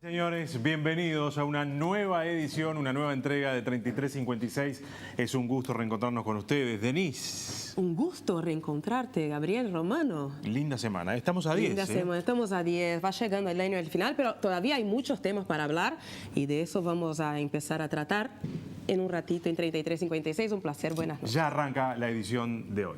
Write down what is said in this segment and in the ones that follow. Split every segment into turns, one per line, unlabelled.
Señores, bienvenidos a una nueva edición, una nueva entrega de 3356. Es un gusto reencontrarnos con ustedes. Denise.
Un gusto reencontrarte, Gabriel Romano.
Linda semana. Estamos a 10.
Linda semana, estamos a 10. Va llegando el año al final, pero todavía hay muchos temas para hablar y de eso vamos a empezar a tratar en un ratito en 3356. Un placer, buenas noches.
Ya arranca la edición de hoy.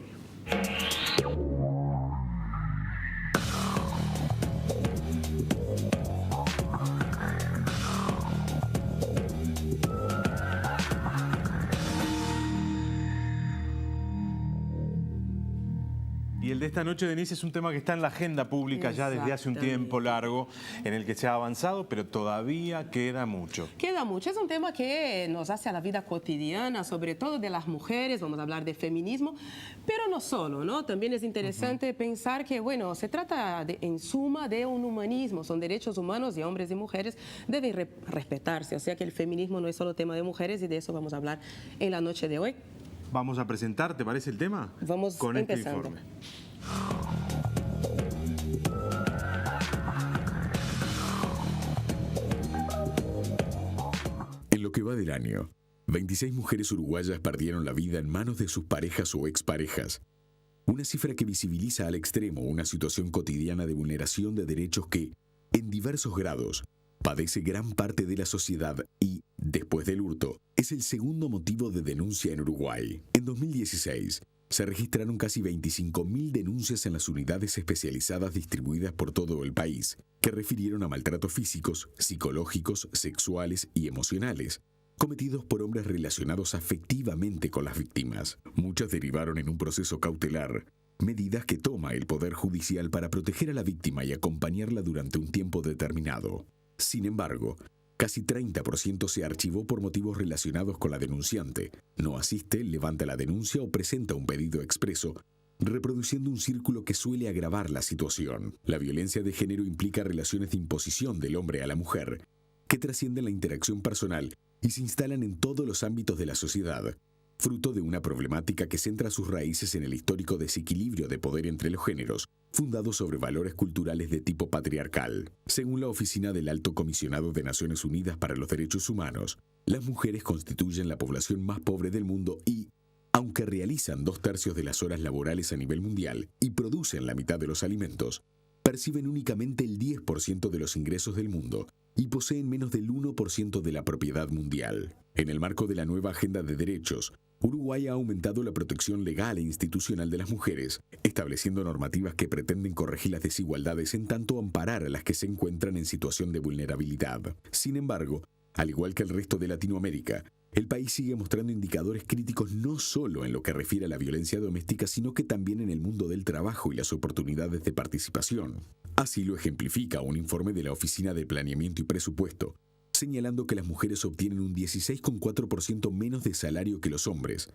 Y el de esta noche, Denise, es un tema que está en la agenda pública ya desde hace un tiempo largo, en el que se ha avanzado, pero todavía queda mucho.
Queda mucho. Es un tema que nos hace a la vida cotidiana, sobre todo de las mujeres. Vamos a hablar de feminismo, pero no solo, ¿no? También es interesante pensar que, bueno, se trata en suma de un humanismo. Son derechos humanos y hombres y mujeres deben respetarse. O sea que el feminismo no es solo tema de mujeres y de eso vamos a hablar en la noche de hoy.
Vamos a presentar, ¿te parece el tema?
Vamos
con
empezando.
Este informe.
En lo que va del año, 26 mujeres uruguayas perdieron la vida en manos de sus parejas o exparejas. Una cifra que visibiliza al extremo una situación cotidiana de vulneración de derechos que, en diversos grados, padece gran parte de la sociedad y, después del hurto, es el segundo motivo de denuncia en Uruguay. En 2016, se registraron casi 25.000 denuncias en las unidades especializadas distribuidas por todo el país, que refirieron a maltratos físicos, psicológicos, sexuales y emocionales, cometidos por hombres relacionados afectivamente con las víctimas. Muchas derivaron en un proceso cautelar, medidas que toma el Poder Judicial para proteger a la víctima y acompañarla durante un tiempo determinado. Sin embargo, casi 30% se archivó por motivos relacionados con la denunciante. No asiste, levanta la denuncia o presenta un pedido expreso, reproduciendo un círculo que suele agravar la situación. La violencia de género implica relaciones de imposición del hombre a la mujer, que trascienden la interacción personal y se instalan en todos los ámbitos de la sociedad, fruto de una problemática que centra sus raíces en el histórico desequilibrio de poder entre los géneros, fundado sobre valores culturales de tipo patriarcal. Según la Oficina del Alto Comisionado de Naciones Unidas para los Derechos Humanos, las mujeres constituyen la población más pobre del mundo y, aunque realizan 2/3 de las horas laborales a nivel mundial y producen la mitad de los alimentos, perciben únicamente el 10% de los ingresos del mundo y poseen menos del 1% de la propiedad mundial. En el marco de la nueva Agenda de Derechos, Uruguay ha aumentado la protección legal e institucional de las mujeres, estableciendo normativas que pretenden corregir las desigualdades en tanto amparar a las que se encuentran en situación de vulnerabilidad. Sin embargo, al igual que el resto de Latinoamérica, el país sigue mostrando indicadores críticos no solo en lo que refiere a la violencia doméstica, sino que también en el mundo del trabajo y las oportunidades de participación. Así lo ejemplifica un informe de la Oficina de Planeamiento y Presupuesto, señalando que las mujeres obtienen un 16,4% menos de salario que los hombres.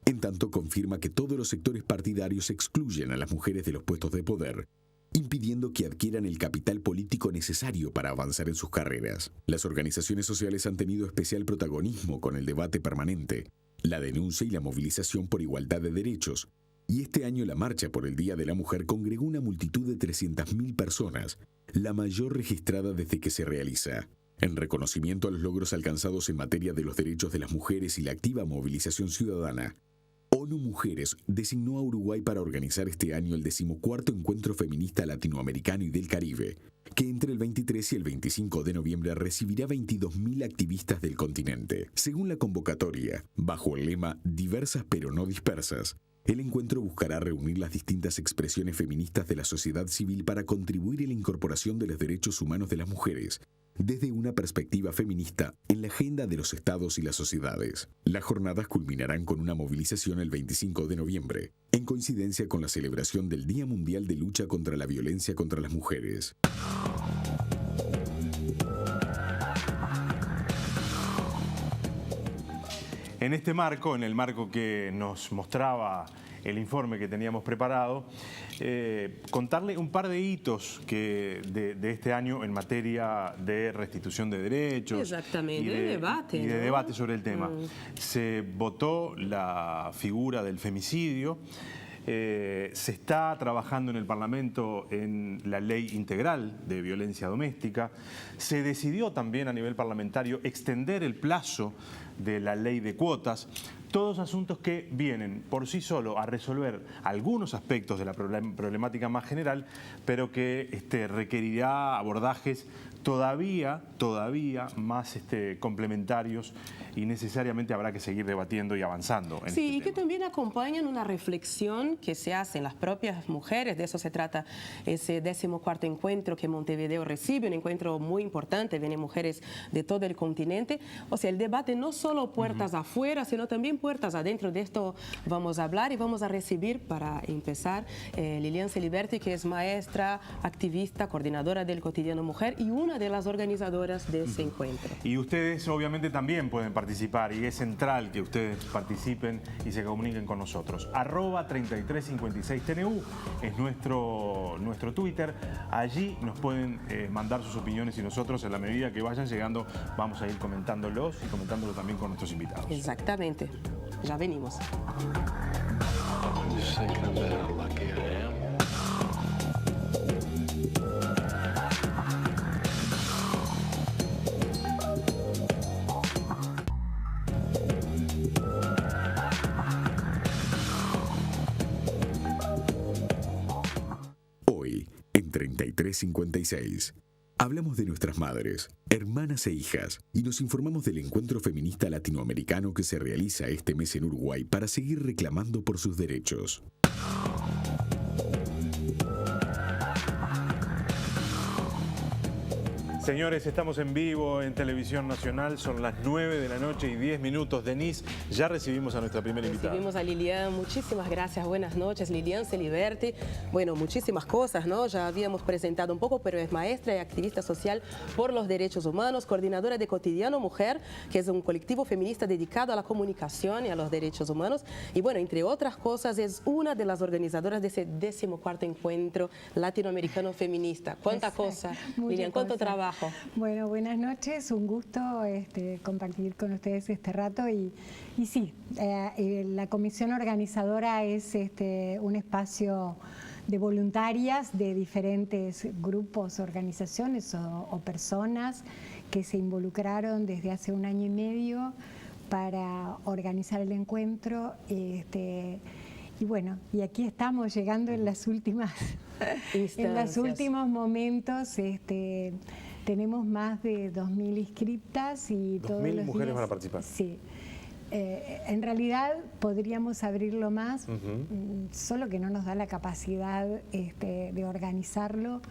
En tanto, confirma que todos los sectores partidarios excluyen a las mujeres de los puestos de poder, impidiendo que adquieran el capital político necesario para avanzar en sus carreras. Las organizaciones sociales han tenido especial protagonismo con el debate permanente, la denuncia y la movilización por igualdad de derechos, y este año la Marcha por el Día de la Mujer congregó una multitud de 300.000 personas, la mayor registrada desde que se realiza. En reconocimiento a los logros alcanzados en materia de los derechos de las mujeres y la activa movilización ciudadana, ONU Mujeres designó a Uruguay para organizar este año el 14º Encuentro Feminista Latinoamericano y del Caribe, que entre el 23 y el 25 de noviembre recibirá 22.000 activistas del continente. Según la convocatoria, bajo el lema Diversas pero no dispersas, el encuentro buscará reunir las distintas expresiones feministas de la sociedad civil para contribuir en la incorporación de los derechos humanos de las mujeres, desde una perspectiva feminista en la agenda de los estados y las sociedades. Las jornadas culminarán con una movilización el 25 de noviembre, en coincidencia con la celebración del Día Mundial de Lucha contra la Violencia contra las Mujeres.
En este marco, en el marco que nos mostraba el informe que teníamos preparado, contarle un par de hitos de este año en materia de restitución de derechos.
Exactamente,
y de
debate.
Y de debate sobre el tema. Se votó la figura del femicidio. Se está trabajando en el Parlamento en la ley integral de violencia doméstica. Se decidió también a nivel parlamentario extender el plazo de la ley de cuotas. Todos asuntos que vienen por sí solos a resolver algunos aspectos de la problemática más general, pero que requerirá abordajes todavía más complementarios, y necesariamente habrá que seguir debatiendo y avanzando en
Sí,
este
y que
tema.
también acompañan una reflexión que se hace en las propias mujeres. De eso se trata ese 14º encuentro que Montevideo recibe, un encuentro muy importante, vienen mujeres de todo el continente. O sea, el debate no solo puertas afuera, sino también puertas adentro. De esto vamos a hablar y vamos a recibir, para empezar, Lilian Celiberti, que es maestra, activista, coordinadora del Cotidiano Mujer y una de las organizadoras de ese encuentro.
Y ustedes obviamente también pueden participar, y es central que ustedes participen y se comuniquen con nosotros. @3356TNU es nuestro Twitter. Allí nos pueden mandar sus opiniones y nosotros, en la medida que vayan llegando, vamos a ir comentándolos y comentándolo también con nuestros invitados.
Exactamente. Ya venimos.
Hoy, en 3356, hablamos de nuestras madres, hermanas e hijas, y nos informamos del encuentro feminista latinoamericano que se realiza este mes en Uruguay para seguir reclamando por sus derechos.
Señores, estamos en vivo en Televisión Nacional, son las 9 de la noche y 10 minutos. Denise, ya recibimos a nuestra primera invitada.
Recibimos a Lilian, muchísimas gracias, buenas noches. Lilian Celiberti, bueno, muchísimas cosas, ¿no? Ya habíamos presentado un poco, pero es maestra y activista social por los derechos humanos, coordinadora de Cotidiano Mujer, que es un colectivo feminista dedicado a la comunicación y a los derechos humanos. Y bueno, entre otras cosas, es una de las organizadoras de ese 14º encuentro latinoamericano feminista. ¿Cuánta cosa, Lilian? ¿Cuánto trabajo?
Bueno, buenas noches, un gusto compartir con ustedes este rato y sí, la comisión organizadora es un espacio de voluntarias de diferentes grupos, organizaciones o personas que se involucraron desde hace 1 año y medio para organizar el encuentro. Y bueno, y aquí estamos llegando en las últimas en los últimos momentos. Tenemos más de 2.000 inscriptas y todos los
mujeres
días
van a participar.
Sí. En realidad podríamos abrirlo más, solo que no nos da la capacidad de organizarlo.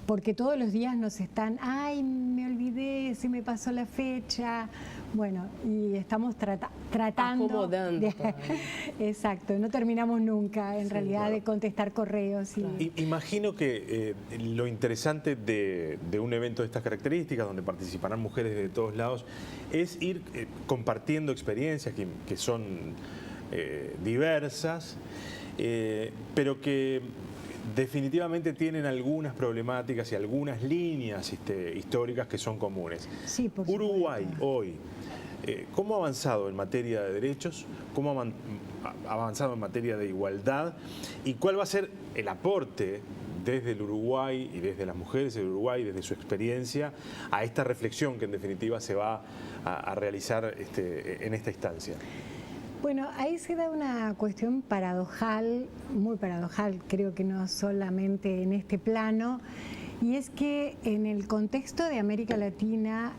Porque todos los días nos están, ay, me olvidé, se me pasó la fecha. Bueno, y estamos tratando
acomodando.
Exacto, no terminamos nunca, en realidad,
claro,
de contestar correos.
Imagino que lo interesante de un evento de estas características, donde participarán mujeres de todos lados, es ir compartiendo experiencias que son diversas, pero que definitivamente tienen algunas problemáticas y algunas líneas históricas que son comunes.
Sí, por
Uruguay
supuesto.
hoy, ¿cómo ha avanzado en materia de derechos? ¿Cómo ha avanzado en materia de igualdad? ¿Y cuál va a ser el aporte desde el Uruguay y desde las mujeres del Uruguay, desde su experiencia, a esta reflexión que en definitiva se va a realizar en esta instancia?
Bueno, ahí se da una cuestión paradojal, muy paradojal, creo que no solamente en este plano, y es que en el contexto de América Latina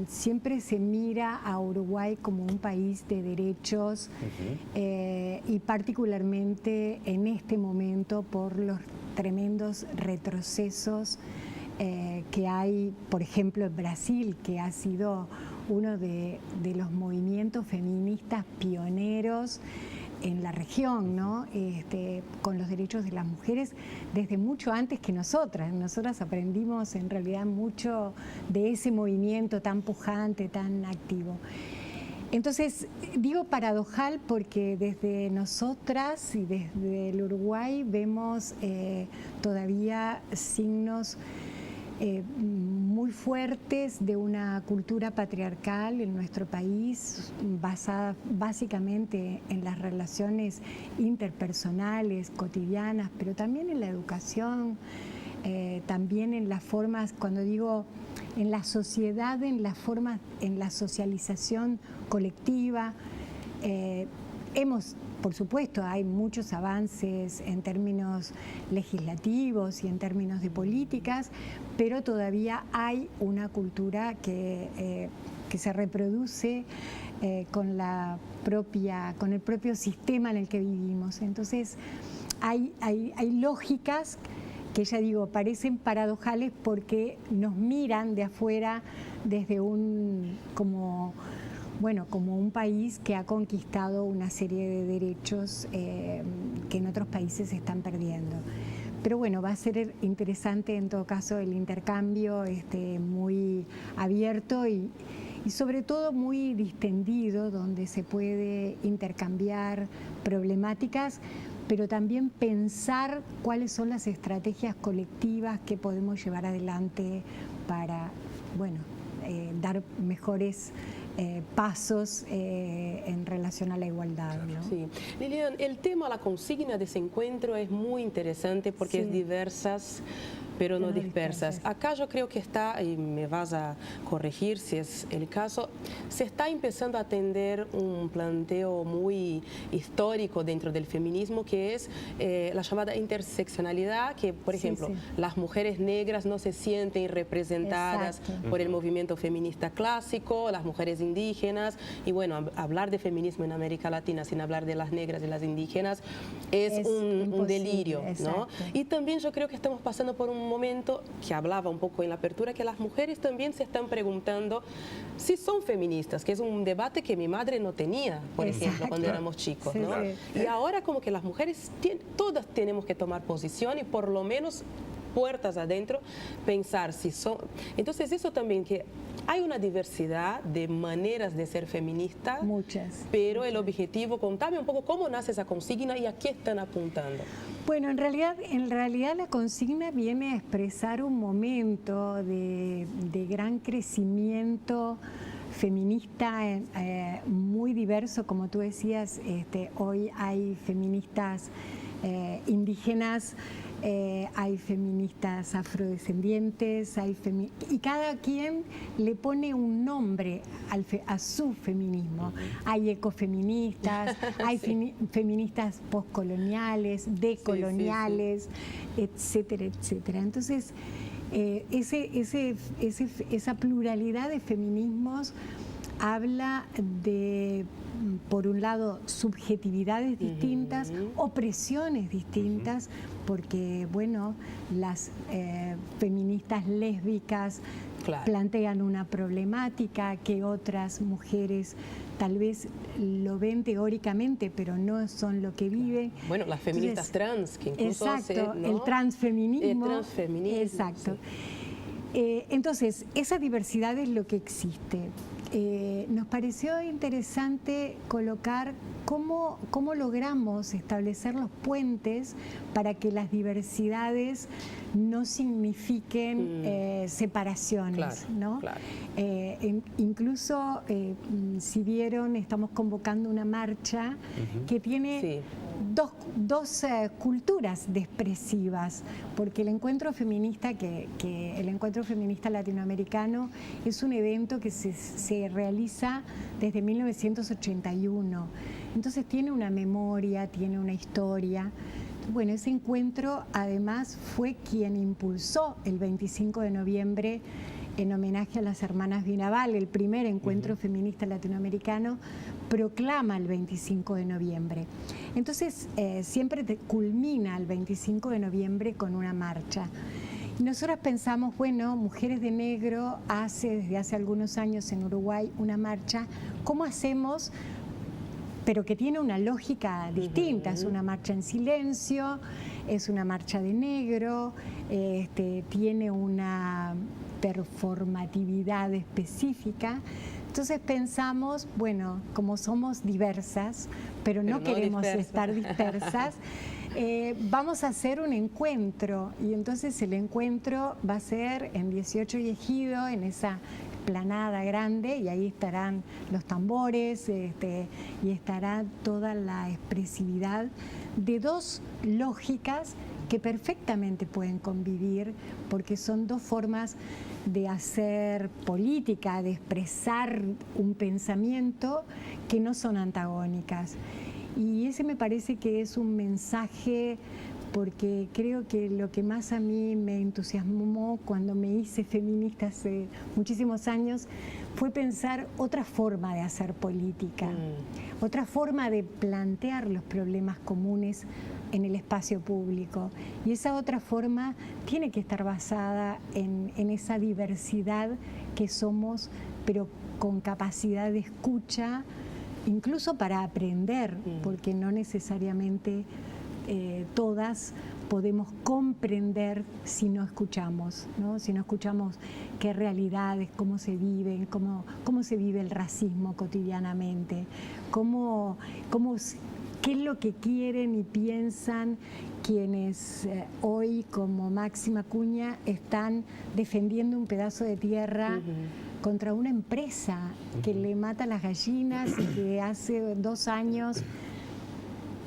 siempre se mira a Uruguay como un país de derechos, y particularmente en este momento por los tremendos retrocesos que hay, por ejemplo, en Brasil, que ha sido uno de los movimientos feministas pioneros en la región, ¿no? Con los derechos de las mujeres desde mucho antes que nosotras. Nosotras aprendimos en realidad mucho de ese movimiento tan pujante, tan activo. Entonces, digo paradojal porque desde nosotras y desde el Uruguay vemos todavía signos muy fuertes de una cultura patriarcal en nuestro país, basada básicamente en las relaciones interpersonales, cotidianas, pero también en la educación, también en las formas, cuando digo en la sociedad, en las formas, en la socialización colectiva. Por supuesto, hay muchos avances en términos legislativos y en términos de políticas, pero todavía hay una cultura que se reproduce con el propio sistema en el que vivimos. Entonces, hay lógicas que, ya digo, parecen paradojales porque nos miran de afuera desde como un país que ha conquistado una serie de derechos que en otros países se están perdiendo. Pero bueno, va a ser interesante en todo caso el intercambio muy abierto y sobre todo muy distendido, donde se puede intercambiar problemáticas, pero también pensar cuáles son las estrategias colectivas que podemos llevar adelante para, dar mejores pasos en relación a la igualdad, ¿no?
Sí. Lilian, el tema, la consigna de ese encuentro es muy interesante porque es diversas, pero no dispersas. Acá yo creo que está, y me vas a corregir si es el caso, se está empezando a atender un planteo muy histórico dentro del feminismo, que es la llamada interseccionalidad, que por ejemplo las mujeres negras no se sienten representadas por el movimiento feminista clásico, las mujeres indígenas, y bueno, hablar de feminismo en América Latina sin hablar de las negras y las indígenas es un delirio, ¿no? Y también yo creo que estamos pasando por un momento que hablaba un poco en la apertura, que las mujeres también se están preguntando si son feministas, que es un debate que mi madre no tenía, por ejemplo, cuando éramos chicos, ¿no? Y ahora como que las mujeres todas tenemos que tomar posición y por lo menos puertas adentro pensar si son... Entonces eso también, que hay una diversidad de maneras de ser feminista.
Muchas.
Pero el objetivo, contame un poco cómo nace esa consigna y a qué están apuntando.
Bueno, en realidad la consigna viene a expresar un momento de gran crecimiento feminista muy diverso, como tú decías. Hoy hay feministas indígenas, hay feministas afrodescendientes, y cada quien le pone un nombre a su feminismo. Hay ecofemistas, hay feministas postcoloniales, decoloniales, etcétera, etcétera. Entonces, esa pluralidad de feminismos habla de, por un lado, subjetividades distintas, opresiones distintas, porque, bueno, las feministas lésbicas plantean una problemática que otras mujeres tal vez lo ven teóricamente, pero no son lo que viven.
Bueno, las feministas trans, que incluso...
Exacto,
¿no?
El transfeminismo.
Exacto.
Sí. Entonces, esa diversidad es lo que existe. Nos pareció interesante colocar cómo logramos establecer los puentes para que las diversidades no signifiquen separaciones, ¿no?
Claro.
Incluso, si vieron, estamos convocando una marcha que tiene dos culturas expresivas, porque el encuentro feminista, el encuentro feminista latinoamericano es un evento que se realiza desde 1981. Entonces tiene una memoria, tiene una historia. Bueno, ese encuentro además fue quien impulsó el 25 de noviembre en homenaje a las hermanas Vinaval. El primer encuentro feminista latinoamericano proclama el 25 de noviembre. Entonces, siempre culmina el 25 de noviembre con una marcha. Y nosotras pensamos, bueno, Mujeres de Negro desde hace algunos años en Uruguay una marcha. ¿Cómo hacemos? Pero que tiene una lógica distinta. Es una marcha en silencio, es una marcha de negro, tiene una performatividad específica. Entonces pensamos, bueno, como somos diversas, pero no queremos estar dispersas, vamos a hacer un encuentro y entonces el encuentro va a ser en 18 y Ejido, en esa planada grande, y ahí estarán los tambores y estará toda la expresividad de dos lógicas que perfectamente pueden convivir, porque son dos formas de hacer política, de expresar un pensamiento que no son antagónicas. Y ese me parece que es un mensaje, porque creo que lo que más a mí me entusiasmó cuando me hice feminista hace muchísimos años fue pensar otra forma de hacer política, otra forma de plantear los problemas comunes en el espacio público. Y esa otra forma tiene que estar basada en esa diversidad que somos, pero con capacidad de escucha, incluso para aprender, porque no necesariamente todas podemos comprender si no escuchamos, ¿no? Si no escuchamos qué realidades, cómo se viven, cómo se vive el racismo cotidianamente, qué es lo que quieren y piensan quienes hoy, como Máxima Acuña, están defendiendo un pedazo de tierra contra una empresa que le mata las gallinas y que hace 2 años...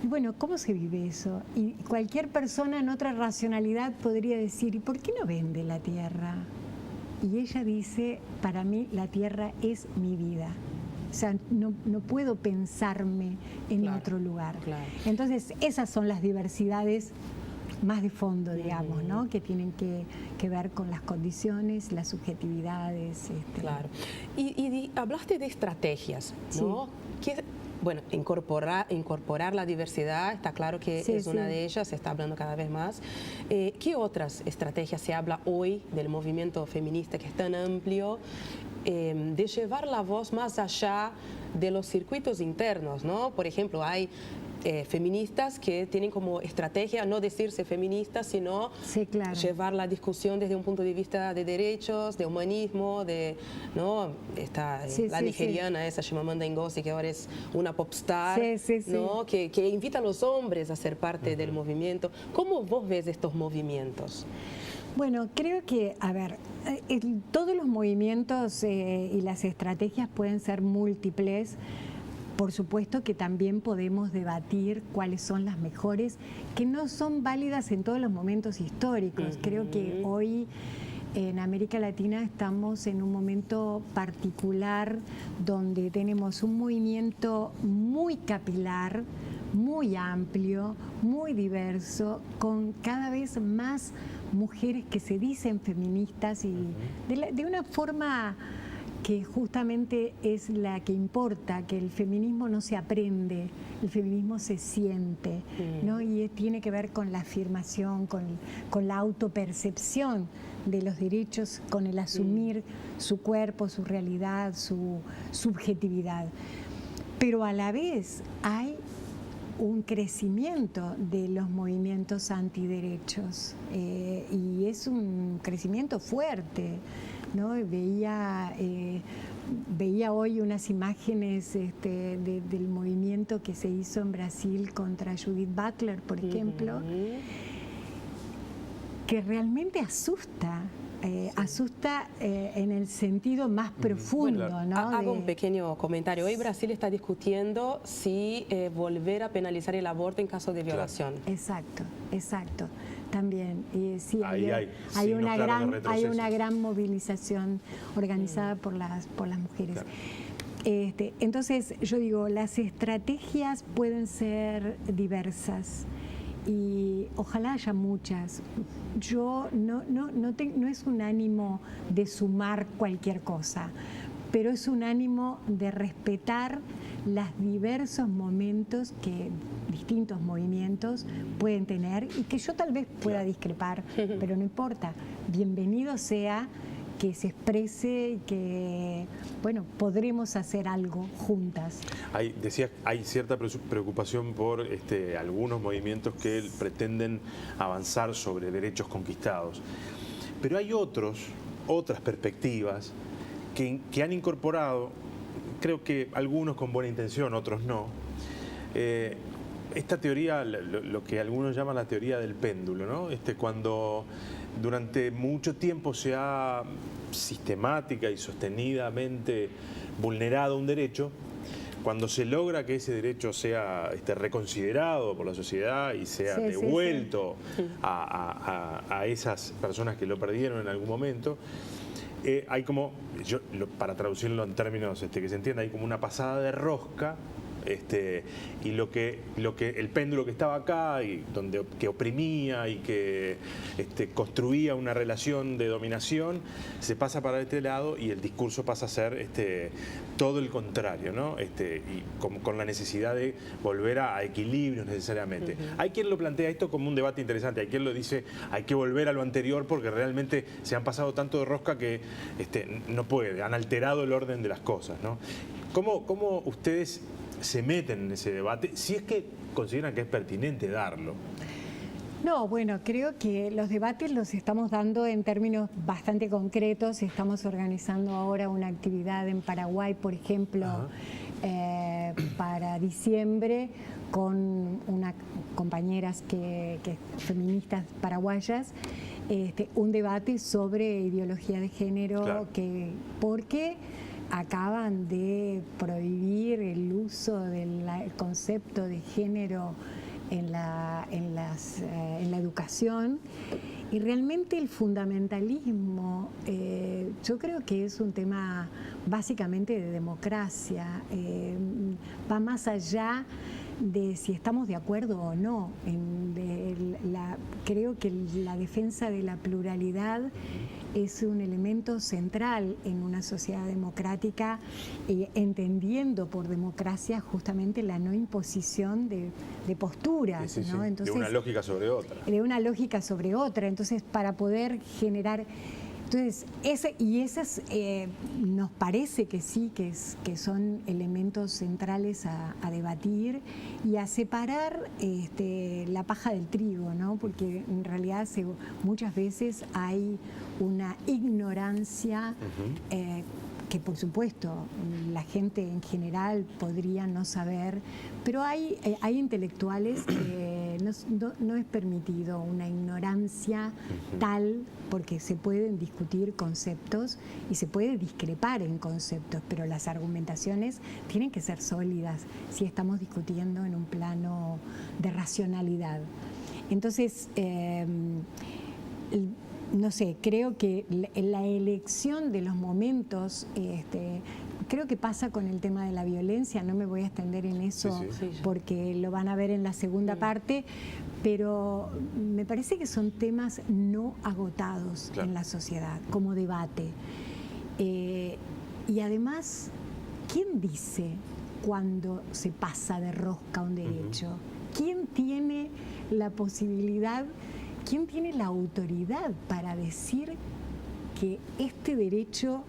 Bueno, ¿cómo se vive eso? Y cualquier persona en otra racionalidad podría decir, ¿y por qué no vende la tierra? Y ella dice, para mí la tierra es mi vida. O sea, no puedo pensarme en otro lugar. Claro. Entonces, esas son las diversidades más de fondo, digamos, ¿no? Que tienen que ver con las condiciones, las subjetividades.
Claro. Y hablaste de estrategias, ¿no? Sí. Bueno, incorporar la diversidad, está claro que es una de ellas, se está hablando cada vez más. ¿Qué otras estrategias se habla hoy del movimiento feminista, que es tan amplio, de llevar la voz más allá de los circuitos internos, ¿no? Por ejemplo, hay feministas que tienen como estrategia no decirse feministas, sino llevar la discusión desde un punto de vista de derechos, de humanismo, ¿no? Está la nigeriana esa Chimamanda Ngozi, que ahora es una popstar, ¿no? Que invita a los hombres a ser parte del movimiento. ¿Cómo vos ves estos movimientos?
Bueno, creo que, a ver, todos los movimientos y las estrategias pueden ser múltiples. Por supuesto que también podemos debatir cuáles son las mejores, que no son válidas en todos los momentos históricos. Creo que hoy en América Latina estamos en un momento particular donde tenemos un movimiento muy capilar, muy amplio, muy diverso, con cada vez más mujeres que se dicen feministas y de una forma que justamente es la que importa, que el feminismo no se aprende, el feminismo se siente, ¿no? Y tiene que ver con la afirmación, con la autopercepción de los derechos, con el asumir su cuerpo, su realidad, su subjetividad. Pero a la vez hay un crecimiento de los movimientos antiderechos y es un crecimiento fuerte, ¿no? Veía hoy unas imágenes del movimiento que se hizo en Brasil contra Judith Butler, por ejemplo, que realmente asusta. Asusta en el sentido más profundo.
Bueno,
¿no?
Hago un pequeño comentario. Hoy Brasil está discutiendo si volver a penalizar el aborto en caso de violación.
Exacto. También, sí, hay una gran movilización organizada por las mujeres. Claro. Entonces, yo digo, las estrategias pueden ser diversas y ojalá haya muchas. Yo no es un ánimo de sumar cualquier cosa, pero es un ánimo de respetar los diversos momentos que distintos movimientos pueden tener y que yo tal vez pueda discrepar, pero no importa. Bienvenido sea que se exprese y que, bueno, podremos hacer algo juntas.
Decías, hay cierta preocupación por algunos movimientos que pretenden avanzar sobre derechos conquistados, pero hay otras perspectivas que han incorporado, creo que algunos con buena intención, otros no, esta teoría, lo que algunos llaman la teoría del péndulo, ¿no? Cuando durante mucho tiempo se ha sistemática y sostenidamente vulnerado un derecho, cuando se logra que ese derecho sea reconsiderado por la sociedad y sea devuelto a esas personas que lo perdieron en algún momento, hay como, para traducirlo en términos que se entienda, hay como una pasada de rosca. Y lo que el péndulo que estaba acá y que oprimía y que construía una relación de dominación se pasa para este lado y el discurso pasa a ser todo el contrario, ¿no? Y con la necesidad de volver a equilibrios necesariamente. Hay quien lo plantea esto como un debate interesante, hay quien lo dice hay que volver a lo anterior porque realmente se han pasado tanto de rosca que no puede, han alterado el orden de las cosas, ¿no? ¿Cómo ustedes se meten en ese debate, si es que consideran que es pertinente darlo?
No, bueno, creo que los debates los estamos dando en términos bastante concretos. Estamos organizando ahora una actividad en Paraguay, por ejemplo, para diciembre, con unas compañeras feministas paraguayas, un debate sobre ideología de género,
claro.
Porque acaban de prohibir el uso del concepto de género en la educación, y realmente el fundamentalismo yo creo que es un tema básicamente de democracia, va más allá de si estamos de acuerdo o no. Creo que la defensa de la pluralidad es un elemento central en una sociedad democrática, entendiendo por democracia justamente la no imposición de posturas, ¿no? Entonces,
de una lógica sobre otra.
De una lógica sobre otra. Entonces, para poder generar... Entonces, esas nos parece que sí, que son elementos centrales a debatir y a separar la paja del trigo, ¿no? Porque en realidad muchas veces hay una ignorancia que por supuesto la gente en general podría no saber, pero hay intelectuales que no es permitido una ignorancia tal, porque se pueden discutir conceptos y se puede discrepar en conceptos, pero las argumentaciones tienen que ser sólidas si estamos discutiendo en un plano de racionalidad. Entonces, no sé, creo que la elección de los momentos, creo que pasa con el tema de la violencia, no me voy a extender en eso porque lo van a ver en la segunda parte, pero me parece que son temas no agotados en la sociedad como debate. Y además, ¿quién dice cuando se pasa de rosca un derecho? ¿Quién tiene la posibilidad? ¿Quién tiene la autoridad para decir que este derecho,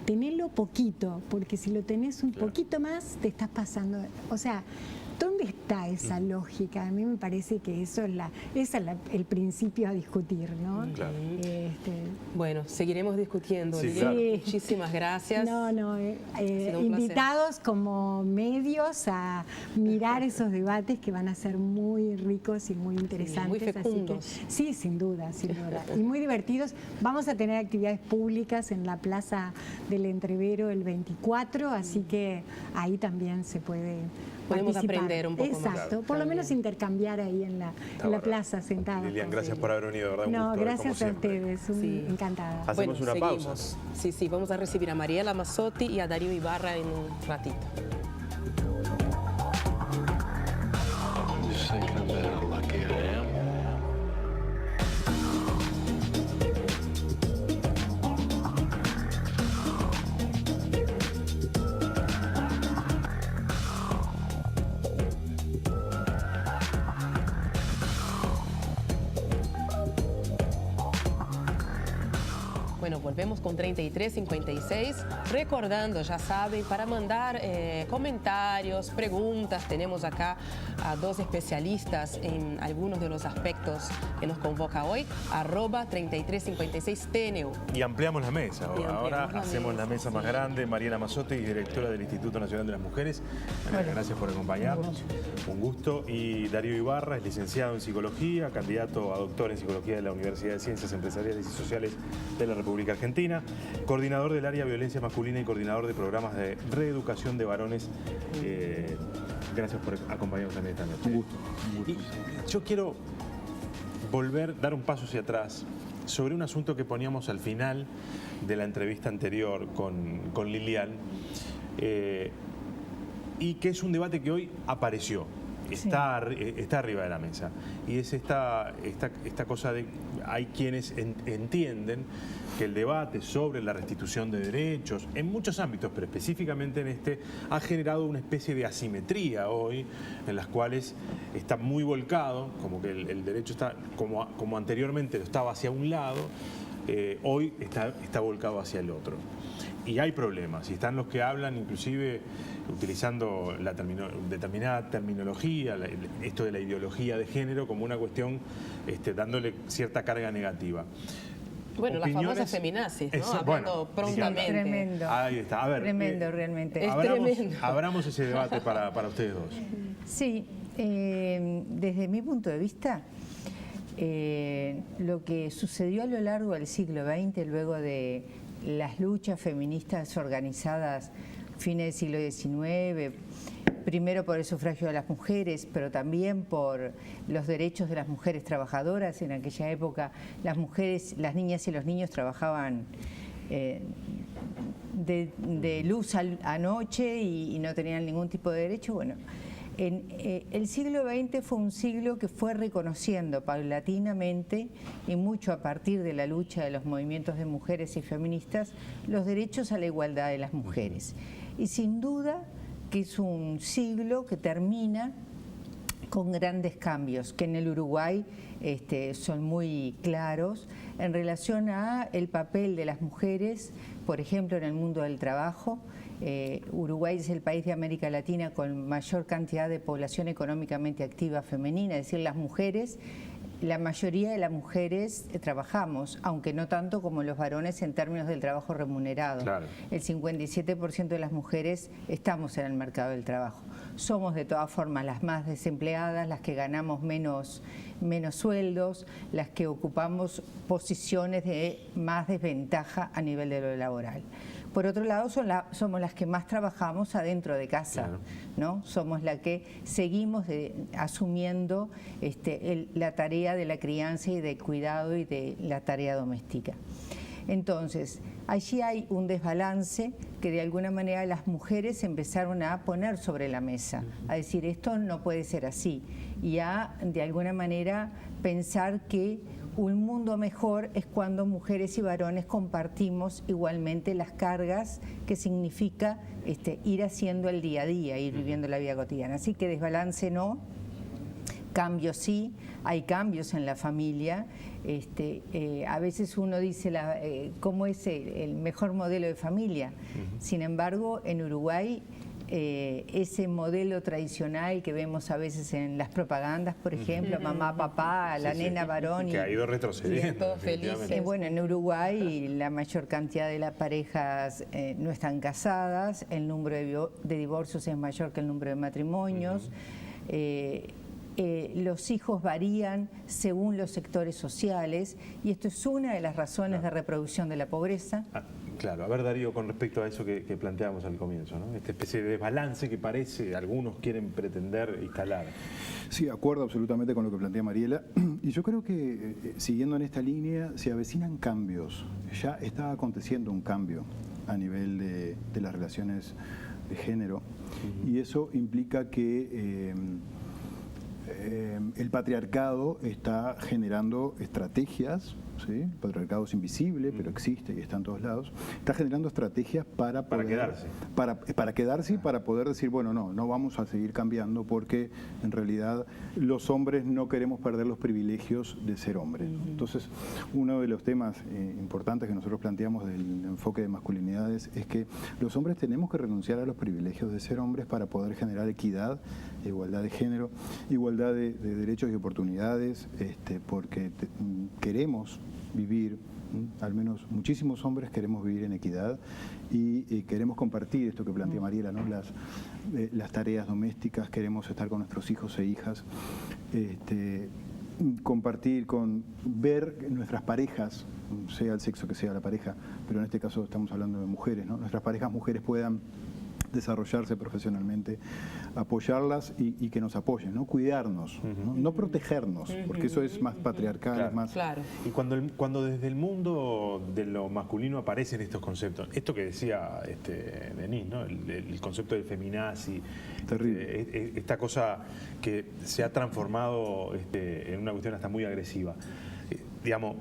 tenelo poquito, porque si lo tenés un poquito más, te estás pasando? O sea, ¿dónde está esa lógica? A mí me parece que eso es el principio a discutir, ¿no?
Claro.
Bueno, seguiremos discutiendo.
Sí,
Lidia.
claro.
Muchísimas gracias.
Invitados como medios a mirar esos debates que van a ser muy ricos y muy interesantes.
Muy fecundos.
Así que, sí, sin duda, sin duda. Y muy divertidos. Vamos a tener actividades públicas en la Plaza del Entrevero el 24, así que ahí también se puede
podemos
participar.
Aprender un poco
más. Exacto, por lo menos intercambiar ahí en la plaza sentada.
Lilian, gracias por haber venido, ¿verdad? Un gusto,
gracias a ustedes, encantada.
Hacemos una pausa.
Sí, vamos a recibir a Mariela Mazzotti y a Darío Ibarra en un ratito. Bueno, volvemos con 3356, recordando, ya saben, para mandar comentarios, preguntas, tenemos acá a dos especialistas en algunos de los aspectos que nos convoca hoy, @3356TNU.
Y ampliamos la mesa. Ahora hacemos la mesa más grande. Mariela Mazzotti, directora del Instituto Nacional de las Mujeres. Gracias por acompañarnos. Un gusto. Y Darío Ibarra es licenciado en Psicología, candidato a doctor en Psicología de la Universidad de Ciencias Empresariales y Sociales de la República Argentina, coordinador del área Violencia Masculina y coordinador de programas de reeducación de varones. Gracias por acompañarnos también esta noche.
Un gusto.
Y yo quiero dar un paso hacia atrás sobre un asunto que poníamos al final de la entrevista anterior con Lilian, y que es un debate que hoy apareció. Está arriba de la mesa. Y es esta cosa de... Hay quienes entienden que el debate sobre la restitución de derechos, en muchos ámbitos, pero específicamente en este, ha generado una especie de asimetría hoy, en las cuales está muy volcado, como que el derecho está, como anteriormente lo estaba hacia un lado, hoy está volcado hacia el otro. Y hay problemas, y están los que hablan inclusive utilizando determinada terminología, esto de la ideología de género como una cuestión, dándole cierta carga negativa.
Bueno, las famosas feminazis, ¿no? Hablando prontamente.
Tremendo.
Ahí está. A ver,
tremendo, realmente.
Abramos ese debate para ustedes dos.
Sí, desde mi punto de vista, lo que sucedió a lo largo del siglo XX, luego de las luchas feministas organizadas fines del siglo XIX, primero por el sufragio de las mujeres, pero también por los derechos de las mujeres trabajadoras. En aquella época las mujeres, las niñas y los niños trabajaban de luz a noche y no tenían ningún tipo de derecho. Bueno, el siglo XX fue un siglo que fue reconociendo paulatinamente y mucho a partir de la lucha de los movimientos de mujeres y feministas los derechos a la igualdad de las mujeres. Y sin duda que es un siglo que termina con grandes cambios, que en el Uruguay son muy claros en relación a el papel de las mujeres, por ejemplo, en el mundo del trabajo. Uruguay es el país de América Latina con mayor cantidad de población económicamente activa femenina, es decir, las mujeres, la mayoría de las mujeres trabajamos, aunque no tanto como los varones en términos del trabajo remunerado. Claro. El 57% de las mujeres estamos en el mercado del trabajo. Somos de todas formas las más desempleadas, las que ganamos menos sueldos, las que ocupamos posiciones de más desventaja a nivel de lo laboral. Por otro lado, somos las que más trabajamos adentro de casa, claro, ¿no? Somos las que seguimos asumiendo la tarea de la crianza y del cuidado y de la tarea doméstica. Entonces, allí hay un desbalance que de alguna manera las mujeres empezaron a poner sobre la mesa, a decir esto no puede ser así, y a de alguna manera pensar que un mundo mejor es cuando mujeres y varones compartimos igualmente las cargas que significa ir haciendo el día a día, ir viviendo la vida cotidiana. Así que desbalance no, cambios sí, hay cambios en la familia. A veces uno dice cómo es el mejor modelo de familia. Sin embargo, en Uruguay ese modelo tradicional que vemos a veces en las propagandas, por ejemplo, mamá, papá, la nena, varón.
Que ha ido retrocediendo.
Todos felices.
Bueno, en Uruguay la mayor cantidad de las parejas no están casadas, el número de divorcios es mayor que el número de matrimonios. Los hijos varían según los sectores sociales y esto es una de las razones de reproducción de la pobreza.
Claro, a ver Darío, con respecto a eso que planteamos al comienzo, ¿no? Esta especie de desbalance que parece algunos quieren pretender instalar.
Sí, acuerdo absolutamente con lo que plantea Mariela, y yo creo que siguiendo en esta línea se avecinan cambios, ya está aconteciendo un cambio a nivel de las relaciones de género, y eso implica que el patriarcado está generando estrategias, ¿sí? El patriarcado es invisible, pero existe y está en todos lados. Está generando estrategias para
quedarse.
Para quedarse y para poder decir, bueno, no vamos a seguir cambiando porque en realidad los hombres no queremos perder los privilegios de ser hombres, ¿no? Entonces, uno de los temas importantes que nosotros planteamos del enfoque de masculinidades es que los hombres tenemos que renunciar a los privilegios de ser hombres para poder generar equidad, igualdad de género, igualdad de derechos y oportunidades, porque queremos vivir, al menos muchísimos hombres queremos vivir en equidad y queremos compartir esto que plantea Mariela, ¿no? Las tareas domésticas, queremos estar con nuestros hijos e hijas, compartir, ver nuestras parejas, sea el sexo que sea la pareja, pero en este caso estamos hablando de mujeres, ¿no? Nuestras parejas mujeres puedan desarrollarse profesionalmente, apoyarlas y que nos apoyen, ¿no? Cuidarnos, no protegernos, porque eso es más patriarcal,
claro,
es más...
Claro.
Y cuando desde el mundo de lo masculino aparecen estos conceptos, esto que decía Denis, ¿no? El concepto del feminazi,
Terrible.
Esta cosa que se ha transformado en una cuestión hasta muy agresiva. Digamos,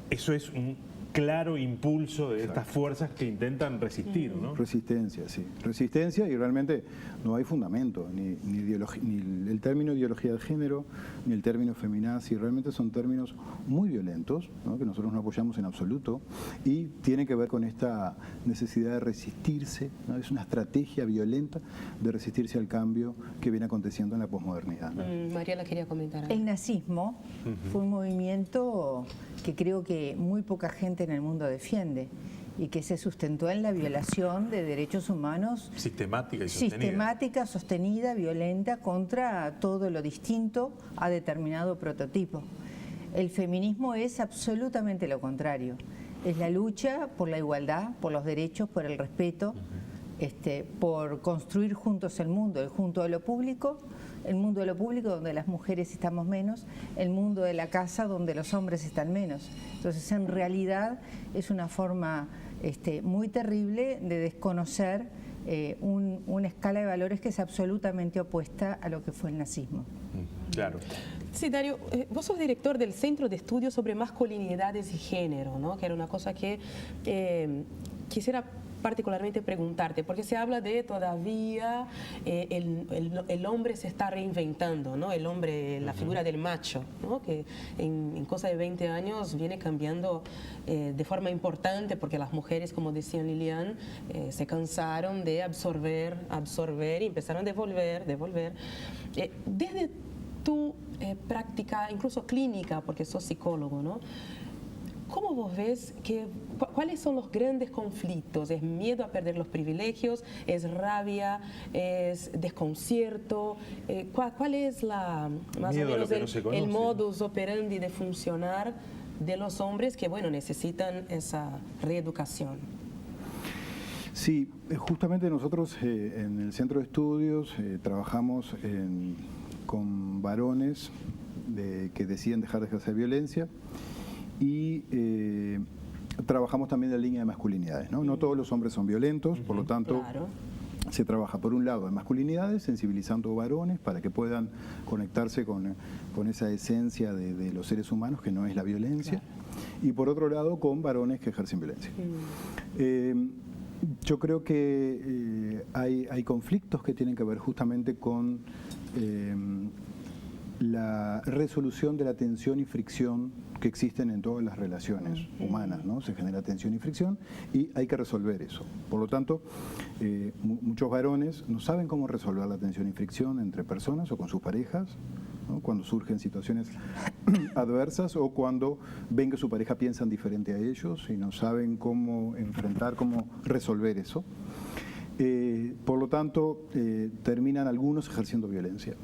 eso es un claro impulso de estas fuerzas que intentan resistir, ¿no?
Resistencia, sí. Resistencia, y realmente no hay fundamento, ni el término ideología de género, ni el término feminazi, realmente son términos muy violentos, ¿no? Que nosotros no apoyamos en absoluto, y tiene que ver con esta necesidad de resistirse, ¿no? Es una estrategia violenta de resistirse al cambio que viene aconteciendo en la posmodernidad, ¿no?
Mariela quería comentar algo.
El nazismo fue un movimiento que creo que muy poca gente en el mundo defiende y que se sustentó en la violación de derechos humanos
Sistemática y sostenida.
Sistemática, sostenida, violenta contra todo lo distinto a determinado prototipo. El feminismo es absolutamente lo contrario. Es la lucha por la igualdad, por los derechos, por el respeto, por construir juntos el mundo de lo público, el mundo de lo público donde las mujeres estamos menos, el mundo de la casa donde los hombres están menos. Entonces, en realidad, es una forma muy terrible de desconocer una escala de valores que es absolutamente opuesta a lo que fue el nazismo.
Claro.
Sí, Dario, vos sos director del Centro de Estudios sobre Masculinidades y Género, ¿no? Que era una cosa que quisiera particularmente preguntarte, porque se habla de todavía el hombre se está reinventando, ¿no? El hombre, la figura del macho, ¿no? Que en cosa de 20 años viene cambiando de forma importante, porque las mujeres, como decía Lilian, se cansaron de absorber y empezaron a devolver. Desde tu práctica, incluso clínica, porque sos psicólogo, ¿no? ¿Cómo vos ves cuáles son los grandes conflictos? ¿Es miedo a perder los privilegios? ¿Es rabia? ¿Es desconcierto? ¿Cuál es más o menos el modus operandi de funcionar de los hombres que, bueno, necesitan esa reeducación?
Sí, justamente nosotros en el Centro de Estudios trabajamos con varones que deciden dejar de ejercer violencia. Y trabajamos también en la línea de masculinidades, ¿no? No todos los hombres son violentos, por lo tanto,
claro,
se trabaja por un lado en masculinidades, sensibilizando varones para que puedan conectarse con esa esencia de los seres humanos, que no es la violencia, claro, y por otro lado con varones que ejercen violencia. Yo creo que hay conflictos que tienen que ver justamente con la resolución de la tensión y fricción que existen en todas las relaciones humanas, ¿no? Se genera tensión y fricción y hay que resolver eso. Por lo tanto, muchos varones no saben cómo resolver la tensión y fricción entre personas o con sus parejas, ¿no? Cuando surgen situaciones adversas o cuando ven que su pareja piensa diferente a ellos y no saben cómo enfrentar, cómo resolver eso. Por lo tanto, terminan algunos ejerciendo violencia.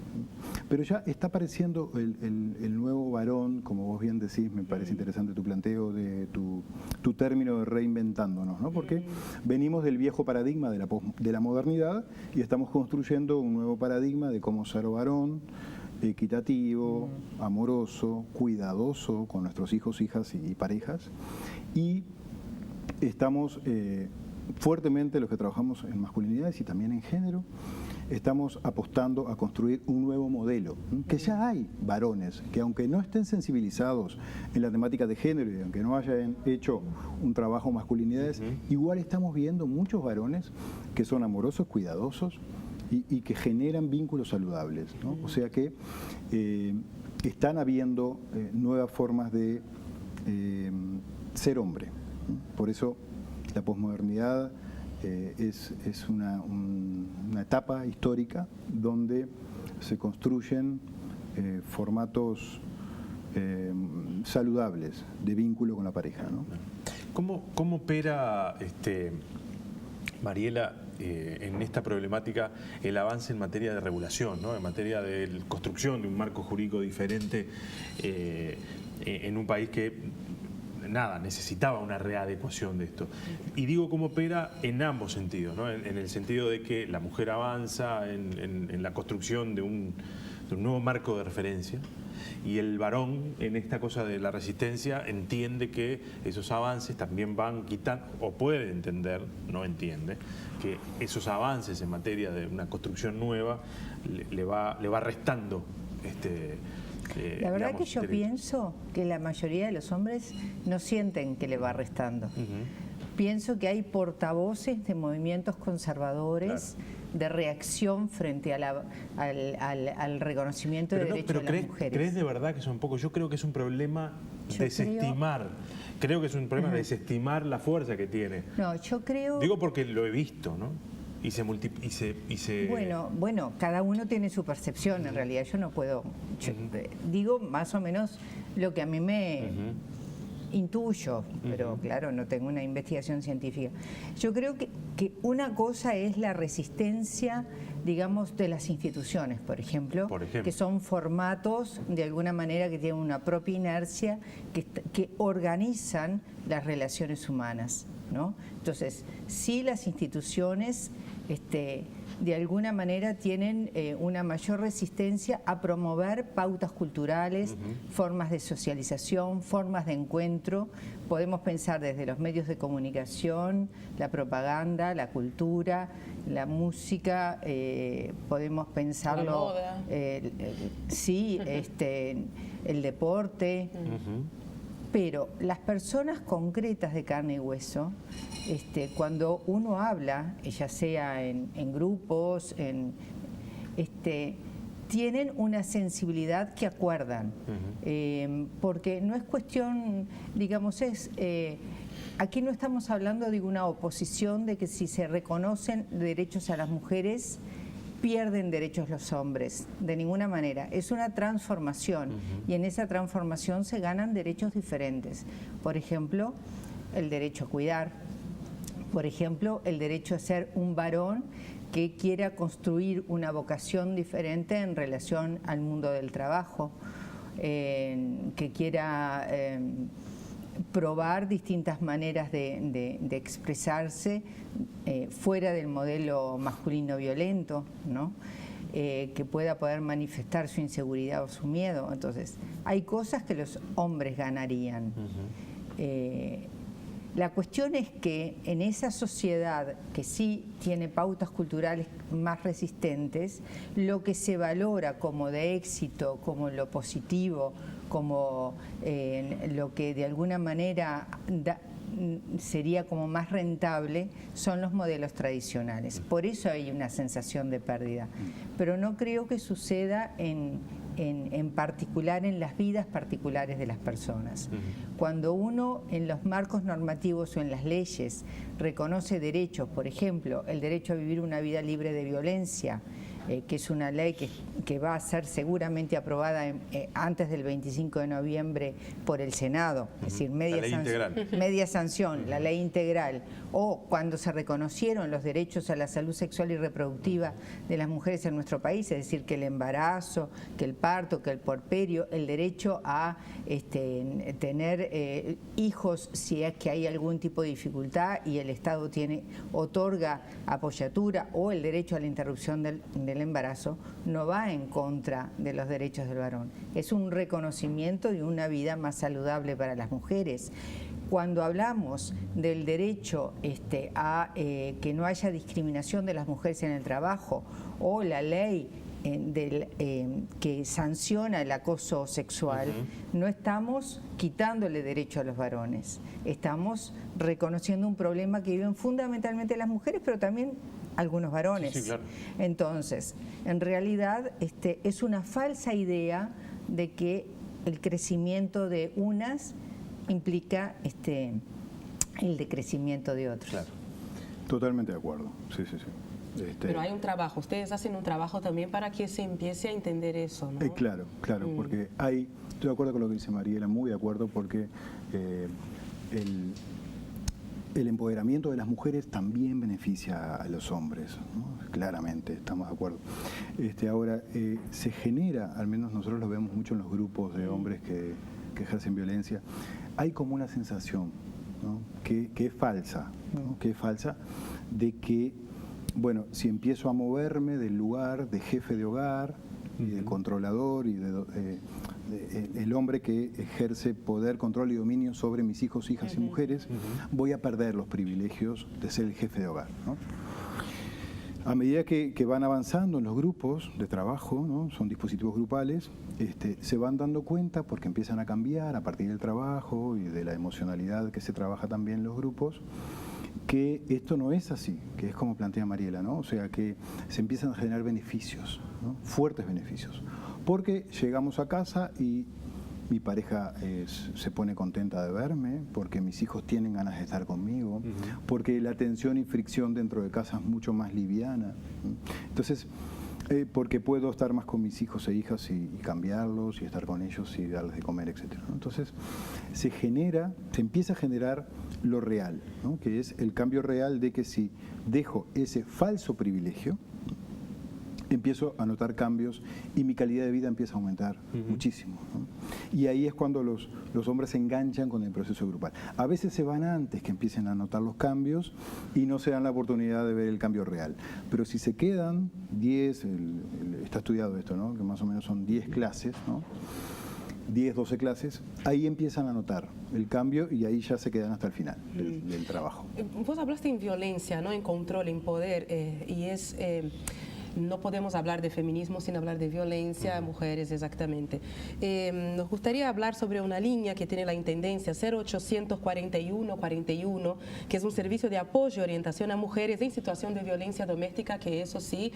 Pero ya está apareciendo el nuevo varón, como vos bien decís, me parece interesante tu planteo de tu término de reinventándonos, ¿no? Porque venimos del viejo paradigma de la modernidad y estamos construyendo un nuevo paradigma de cómo ser varón, equitativo, amoroso, cuidadoso con nuestros hijos, hijas y parejas. Y estamos fuertemente los que trabajamos en masculinidades y también en género, estamos apostando a construir un nuevo modelo, que ya hay varones que, aunque no estén sensibilizados en la temática de género y aunque no hayan hecho un trabajo masculinidades, igual estamos viendo muchos varones que son amorosos, cuidadosos y que generan vínculos saludables, ¿no? O sea que están habiendo nuevas formas de ser hombre. Por eso la posmodernidad es una etapa histórica donde se construyen formatos saludables de vínculo con la pareja, ¿no?
¿Cómo opera, Mariela, en esta problemática el avance en materia de regulación, ¿no? En materia de construcción de un marco jurídico diferente en un país que necesitaba una readecuación de esto? Y digo cómo opera en ambos sentidos, ¿no? En el sentido de que la mujer avanza en la construcción de un nuevo marco de referencia, y el varón, en esta cosa de la resistencia, entiende que esos avances también van quitando, o puede entender, no entiende, que esos avances en materia de una construcción nueva le va restando
la verdad que yo pienso que la mayoría de los hombres no sienten que le va restando. Pienso que hay portavoces de movimientos conservadores, de reacción frente a al reconocimiento de derechos de las mujeres.
¿Crees de verdad que son pocos? Yo creo que es un problema desestimar. Creo que es un problema desestimar la fuerza que tiene.
No, yo creo...
Digo porque lo he visto, ¿no? Y se
Bueno, cada uno tiene su percepción, en realidad. Yo no puedo... digo más o menos lo que a mí me... intuyo, pero claro, no tengo una investigación científica. Yo creo que una cosa es la resistencia, digamos, de las instituciones, por ejemplo, que son formatos, de alguna manera, que tienen una propia inercia, que organizan las relaciones humanas, ¿no? Entonces, sí, las instituciones de alguna manera tienen una mayor resistencia a promover pautas culturales, formas de socialización, formas de encuentro. Podemos pensar desde los medios de comunicación, la propaganda, la cultura, la música, podemos pensarlo, la moda. El deporte. Pero las personas concretas de carne y hueso, cuando uno habla, ya sea en grupos, tienen una sensibilidad que acuerdan, porque no es cuestión, digamos, aquí no estamos hablando de una oposición de que si se reconocen derechos a las mujeres, pierden derechos los hombres, de ninguna manera. Es una transformación y en esa transformación se ganan derechos diferentes. Por ejemplo, el derecho a cuidar, por ejemplo, el derecho a ser un varón que quiera construir una vocación diferente en relación al mundo del trabajo, que quiera probar distintas maneras de expresarse fuera del modelo masculino violento, ¿no? Que pueda poder manifestar su inseguridad o su miedo. Entonces, hay cosas que los hombres ganarían. La cuestión es que en esa sociedad que sí tiene pautas culturales más resistentes, lo que se valora como de éxito, como lo positivo, como lo que de alguna manera sería como más rentable, son los modelos tradicionales. Por eso hay una sensación de pérdida. Pero no creo que suceda en particular en las vidas particulares de las personas. Cuando uno en los marcos normativos o en las leyes reconoce derechos, por ejemplo, el derecho a vivir una vida libre de violencia, que es una ley que va a ser seguramente aprobada antes del 25 de noviembre por el Senado, es decir, media sanción, la ley integral, o cuando se reconocieron los derechos a la salud sexual y reproductiva de las mujeres en nuestro país, es decir, que el embarazo, que el parto, que el puerperio, el derecho a tener hijos si es que hay algún tipo de dificultad y el Estado otorga apoyatura, o el derecho a la interrupción del embarazo, no va en contra de los derechos del varón. Es un reconocimiento de una vida más saludable para las mujeres. cuando hablamos del derecho a que no haya discriminación de las mujeres en el trabajo o la ley que sanciona el acoso sexual, no estamos quitándole derecho a los varones, estamos reconociendo un problema que viven fundamentalmente las mujeres, pero también algunos varones.
Sí, claro.
Entonces, en realidad es una falsa idea de que el crecimiento de unas implica el decrecimiento de otros.
Claro.
Totalmente de acuerdo, sí.
Pero hay un trabajo, ustedes hacen un trabajo también para que se empiece a entender eso, ¿no?
Claro, porque estoy de acuerdo con lo que dice Mariela, muy de acuerdo, porque el empoderamiento de las mujeres también beneficia a los hombres, ¿no? Claramente, estamos de acuerdo. Ahora, se genera, al menos nosotros lo vemos mucho en los grupos de hombres que ejercen violencia, hay como una sensación, ¿no? que es falsa, ¿no? Que es falsa, de que, bueno, si empiezo a moverme del lugar de jefe de hogar y de controlador y el hombre que ejerce poder, control y dominio sobre mis hijos, hijas y mujeres, voy a perder los privilegios de ser el jefe de hogar, ¿no? A medida que van avanzando en los grupos de trabajo, ¿no? Son dispositivos grupales, se van dando cuenta, porque empiezan a cambiar a partir del trabajo y de la emocionalidad que se trabaja también en los grupos, que esto no es así, que es como plantea Mariela, ¿no? O sea, que se empiezan a generar beneficios, ¿no? Fuertes beneficios, porque llegamos a casa y mi pareja se pone contenta de verme, porque mis hijos tienen ganas de estar conmigo, porque la tensión y fricción dentro de casa es mucho más liviana. Entonces, porque puedo estar más con mis hijos e hijas y cambiarlos y estar con ellos y darles de comer, etc. Entonces, se empieza a generar lo real, ¿no? Que es el cambio real de que si dejo ese falso privilegio, empiezo a notar cambios y mi calidad de vida empieza a aumentar muchísimo, ¿no? Y ahí es cuando los hombres se enganchan con el proceso grupal. A veces se van antes que empiecen a notar los cambios y no se dan la oportunidad de ver el cambio real. Pero si se quedan 10, está estudiado esto, ¿no? Que más o menos son 10 clases, ¿no? 10, 12 clases, ahí empiezan a notar el cambio y ahí ya se quedan hasta el final del trabajo.
Vos hablaste en violencia, ¿no? En control, en poder, y es... no podemos hablar de feminismo sin hablar de violencia a mujeres, exactamente. Nos gustaría hablar sobre una línea que tiene la Intendencia 0800 41 41, que es un servicio de apoyo y orientación a mujeres en situación de violencia doméstica, que eso sí,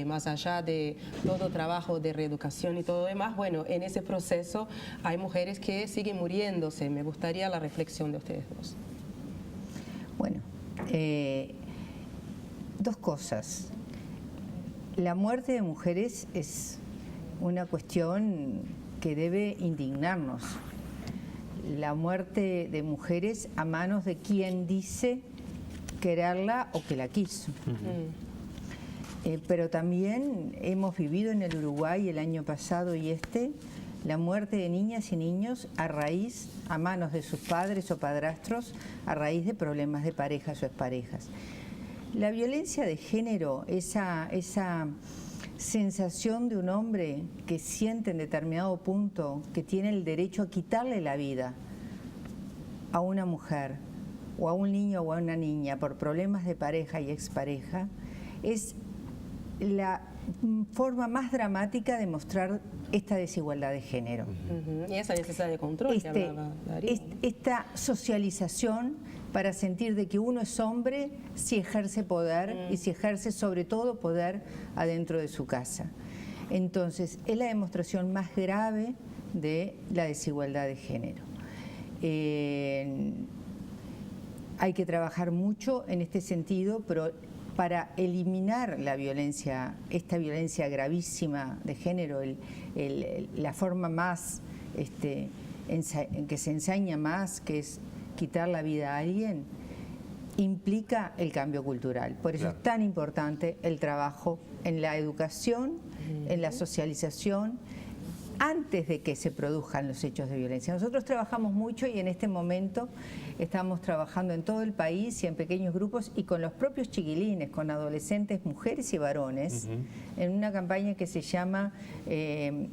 más allá de todo trabajo de reeducación y todo demás, bueno, en ese proceso hay mujeres que siguen muriéndose. Me gustaría la reflexión de ustedes dos.
Bueno, dos cosas. La muerte de mujeres es una cuestión que debe indignarnos. La muerte de mujeres a manos de quien dice quererla o que la quiso. Pero también hemos vivido en el Uruguay el año pasado y la muerte de niñas y niños a manos de sus padres o padrastros, a raíz de problemas de parejas o exparejas. La violencia de género, esa sensación de un hombre que siente en determinado punto que tiene el derecho a quitarle la vida a una mujer o a un niño o a una niña por problemas de pareja y expareja, es la forma más dramática de mostrar esta desigualdad de género.
Y esa necesidad de control que hablaba Darío.
Esta socialización para sentir de que uno es hombre si ejerce poder y si ejerce sobre todo poder adentro de su casa. Entonces, es la demostración más grave de la desigualdad de género. Hay que trabajar mucho en este sentido, pero para eliminar la violencia, esta violencia gravísima de género, la forma más en que se ensaña más, que es quitar la vida a alguien, implica el cambio cultural. Por eso es tan importante el trabajo en la educación, en la socialización antes de que se produzcan los hechos de violencia. Nosotros trabajamos mucho y en este momento estamos trabajando en todo el país y en pequeños grupos y con los propios chiquilines, con adolescentes, mujeres y varones, en una campaña que se llama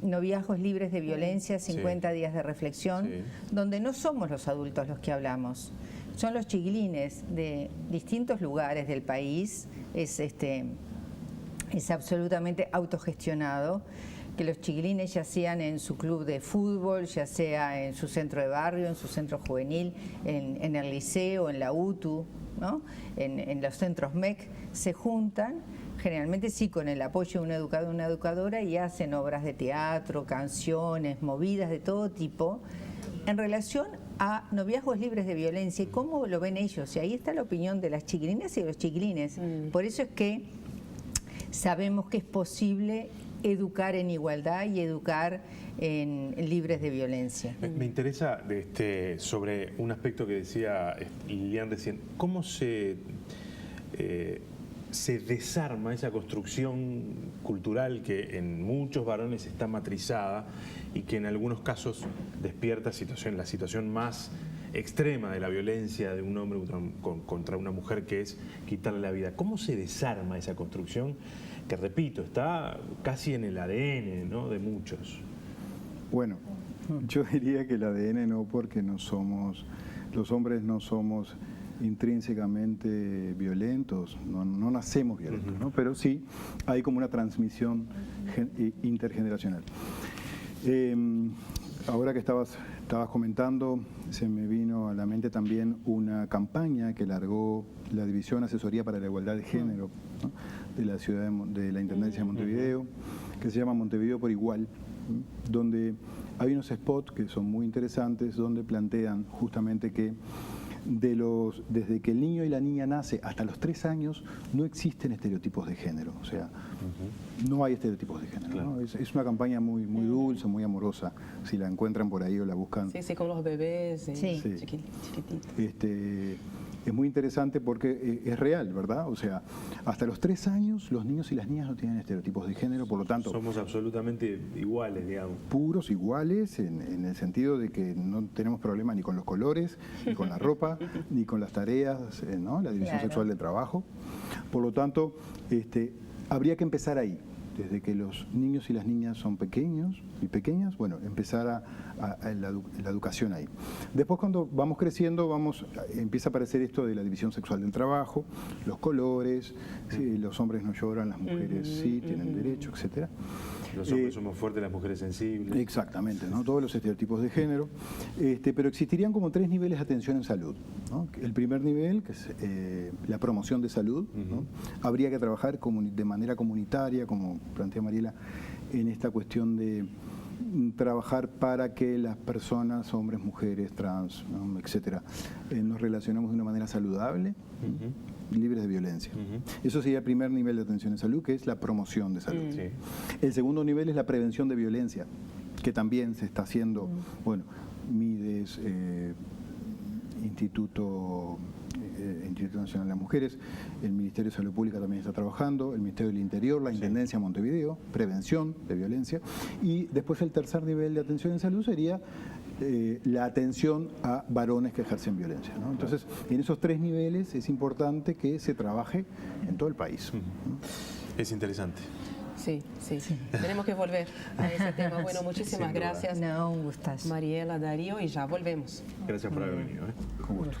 Noviazgos Libres de Violencia, 50 días de reflexión, donde no somos los adultos los que hablamos, son los chiquilines de distintos lugares del país, es absolutamente autogestionado, que los chiquilines ya sean en su club de fútbol, ya sea en su centro de barrio, en su centro juvenil, en el liceo, en la UTU, ¿no? en los centros MEC, se juntan, generalmente sí con el apoyo de un educador o una educadora, y hacen obras de teatro, canciones, movidas de todo tipo, en relación a noviazgos libres de violencia y cómo lo ven ellos. Y ahí está la opinión de las chiquilinas y de los chiquilines. Por eso es que sabemos que es posible educar en igualdad y educar en libres de violencia.
Me interesa sobre un aspecto que decía Lilian recién. ¿Cómo se desarma esa construcción cultural que en muchos varones está matrizada y que en algunos casos despierta la situación más extrema de la violencia de un hombre contra una mujer, que es quitarle la vida? ¿Cómo se desarma esa construcción que, repito, está casi en el ADN, ¿no?, de muchos?
Bueno, yo diría que el ADN no, porque no somos, los hombres no somos intrínsecamente violentos, no nacemos violentos, ¿no? Pero sí hay como una transmisión intergeneracional. Ahora que estabas comentando, se me vino a la mente también una campaña que largó la División Asesoría para la Igualdad de Género, ¿no?, de la ciudad de la Intendencia de Montevideo, que se llama Montevideo por Igual, donde hay unos spots que son muy interesantes, donde plantean justamente que desde que el niño y la niña nace hasta los 3 años no existen estereotipos de género, o sea, no hay estereotipos de género, ¿no? Es una campaña muy dulce, muy amorosa, si la encuentran por ahí o la buscan.
Sí, con los bebés, chiquititos.
Es muy interesante porque es real, ¿verdad? O sea, hasta los 3 años los niños y las niñas no tienen estereotipos de género, por lo tanto...
Somos absolutamente iguales, digamos.
Puros, iguales, en el sentido de que no tenemos problema ni con los colores, ni con la ropa, ni con las tareas, ¿no?, la división sexual del trabajo. Por lo tanto, habría que empezar ahí. Desde que los niños y las niñas son pequeños y pequeñas, bueno, empezar a la educación ahí. Después, cuando vamos creciendo, empieza a aparecer esto de la división sexual del trabajo, los colores, sí, los hombres no lloran, las mujeres sí, tienen derecho, etcétera.
Los hombres somos fuertes, las mujeres sensibles.
Exactamente, ¿no? Todos los estereotipos de género. Pero existirían como 3 niveles de atención en salud, ¿no? El primer nivel, que es la promoción de salud, ¿no? Habría que trabajar de manera comunitaria, como plantea Mariela, en esta cuestión de trabajar para que las personas, hombres, mujeres, trans, ¿no?, etcétera, nos relacionemos de una manera saludable, libres de violencia. Eso sería el primer nivel de atención en salud, que es la promoción de salud. El segundo nivel es la prevención de violencia, que también se está haciendo, bueno, Mides, Instituto Nacional de las Mujeres, el Ministerio de Salud Pública también está trabajando, el Ministerio del Interior, la Intendencia de Montevideo, prevención de violencia, y después el tercer nivel de atención en salud sería la atención a varones que ejercen violencia, ¿no? Entonces, en esos 3 niveles es importante que se trabaje en todo el país.
Es interesante.
Sí. Tenemos que volver a ese tema. Bueno, muchísimas gracias.
No, un gustazo.
Mariela, Darío, y ya volvemos.
Gracias por haber venido.
Con gusto.